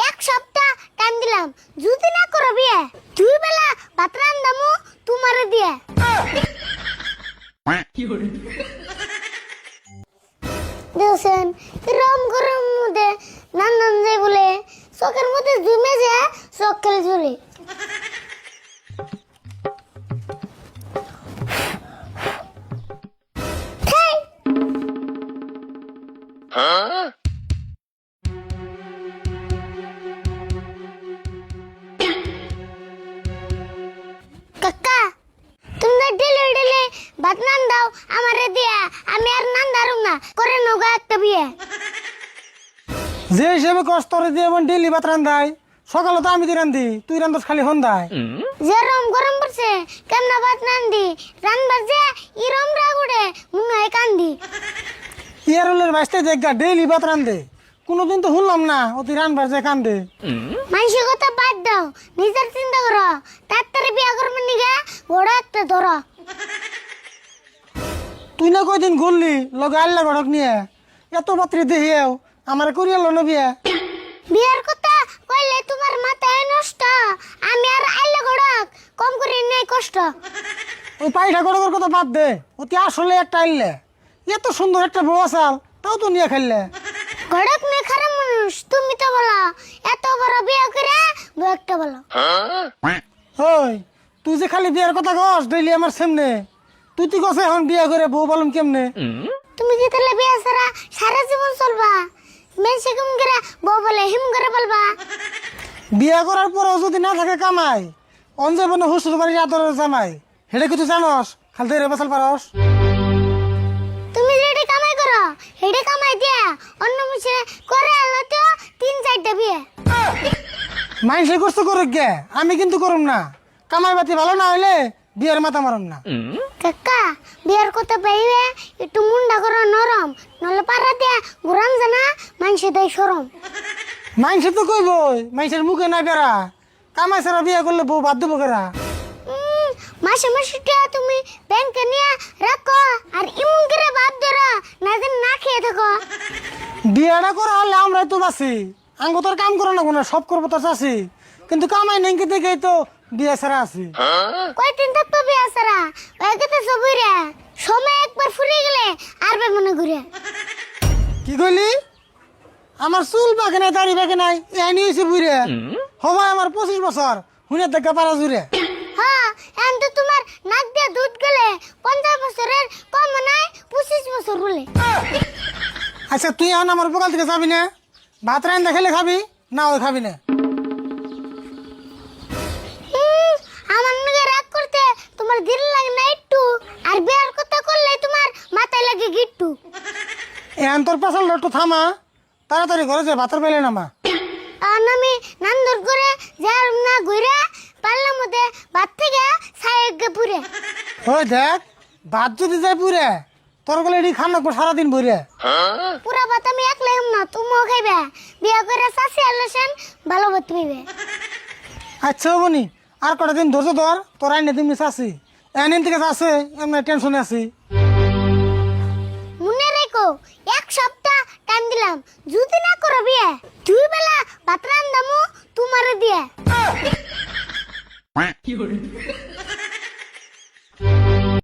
এক সপ্তাহ টাইম দিলাম, যদি না করো বিয়ে 2 বেলা ভাত রান্দামু তোমারে দিয়ে। দেখছেন কিরম গরম মধ্যে নান্দান যায় বলে চোখের মধ্যে জমে যায়, চোখ খেলে ঝরে। কাকা তুমি ডেলে ডেলে ভাত নান দাও আমারে দিয়া, আমি আর নান দারুম না, করে নৌকা একটা বিয়ে। যে হিসেবে কষ্ট করে দিয়ে ডেলি ভাত রান্ধাই, সকালে তো আমি তুই রান্ধি, তুই রান্ধস খালি সন্ধ্যায়। যেরম গরম পড়ছে কেমন ভাত নান্দি, রান্নার যে ইরম রাগ উঠে মনে হয় কান্দি। ইয়ারুলের বাইসতে দেখা ডেইলি ভাত রান্ধে, কোনোদিন তো শুনলাম না ও তুই রানবার যে কান্দে। মানুষের কথা বাদ দাও, নিজের চিন্তা করো, তাড়াতাড়ি বিয়ে করবেন নিগা বড় একটা ধরো। তুই না কয়দিন ঘুরলি লগে আল্লাহ ঘটক নিয়ে, এত পাত্রী দেখিয়েও আমার করিয়াল না বিয়ে। বিয়ের কথা কইলে তোমার মাথায় নষ্ট, আমি আর আইলে গড়ক কম করে নেই কষ্ট। ওই পাইটা গড়গর কথা বাদ দে, অতি আসলে একটা আইলে এত সুন্দর একটা বউ আসাল, তাও তো নিয়ে খাইলে। গড়ক মেয়ে খারাপ মানুষ, তুমি তো বলো এত বড় বিয়ে করে বউ একটা বলো। ওই তুই যে খালি বিয়ের কথা কস ডেইলি আমার সামনে, তুই তুই কস এখন বিয়ে করে বউ বলুন কেমনে? তুমি কি তাহলে বিয়ে ছাড়া সারা জীবন চলবা? মেয়ে কেমন করে বউ বলে হিম করে বলবা? বিয়ে করার পরও যদি না থাকে কামাই, অঞ্জয় বনে হুসুর বাড়ির আদরের জামাই, হেডে কি তুই জানস? খালি তুই রেবাসাল পারস। তুমি যেটা কামাই করো হেডে কামাই দিয়া অন্য মুছে করে আলো তো 3-4টা বিয়ে। মাইন্ড করতে করুক গে, আমি কিন্তু করুম না। কামাই বাতি ভালো না হইলে বিয়ের মাথা মারুম না। কাকা বিয়ের কথা পাইবে একটু মুন্ডা করো নরম, নলে পাড়া দিয়া ঘুরাম জানা মানুষে দেয় সরম। মাইন্ড তো কইবই, মাইন্ডের মুখে না বেড়া, কামাই ছাড়া বিয়ে করলে বউ বাদ দেবো কেরা? মাসে মাসে টিয়া তুমি ব্যাংকে নিয়ে রাখো আর ইমন করে বাদ ধরো, না যেন না খেয়ে থাকো। বিয়েটা করা হলে আমরাই তো বাঁচি, আঙ্গ তোর কাম করো না কোনো, সব করবো তো চাষি, কিন্তু কামাই নেই দেখেই তো বিয়ে ছাড়া আছি। কয়দিন থাকতো বিয়ে ছাড়া ওই কথা সবই রে, সময় একবার ফুরিয়ে গেলে আরবে মনে ঘুরে। কি কইলি? আমার চুল বাকি নাই, দাড়ি বাকি নাই, এনি হয়েছে বুড়ে। হবাই আমার 25 বছর, হুনে দেখা পারা জুড়ে। হ্যাঁ এখন তো তোমার নাক দিয়ে দুধ গেলে 50 বছরের কম নাই, 25 বছর হলে। আচ্ছা তুই এখন আমার বকাল থেকে যাবি না? ভাত রান্না খেলে খাবি না ওই খাবি না? আমার নাকি রাগ করতে তোমার দিল লাগে না একটু, আর বিয়ার কথা করলে তোমার মাথায় লাগে গিট্টু। এখন তোর পেছাল একটু থামা, তাড়াতাড়ি ঘরে যে ভাতের পেলে নামা। আর আমি নান্দর করে যার না ঘুরে পাল্লার মধ্যে ভাত থেকে ছায়ে পুরে। ওই দেখ, ভাত যদি যায় পুরে, তোর গলে এটি খান রাখবো সারাদিন ভরে। পুরা ভাত আমি একলাই না, তুমিও খাইবে, বিয়া করে চাষি আলোচন ভালো ভাত পাইবে। আচ্ছা বনি, আর কটা দিন ধরছো তোর আইনে তুমি চাষি, এন থেকে আছে এমনি টেনশনে আছি। মনে রেখো এক সপ্তাহ টাইম দিলাম, যদি না করো বিয়ে 2 বেলা ভাত রান্দামু তোমারে দিয়ে।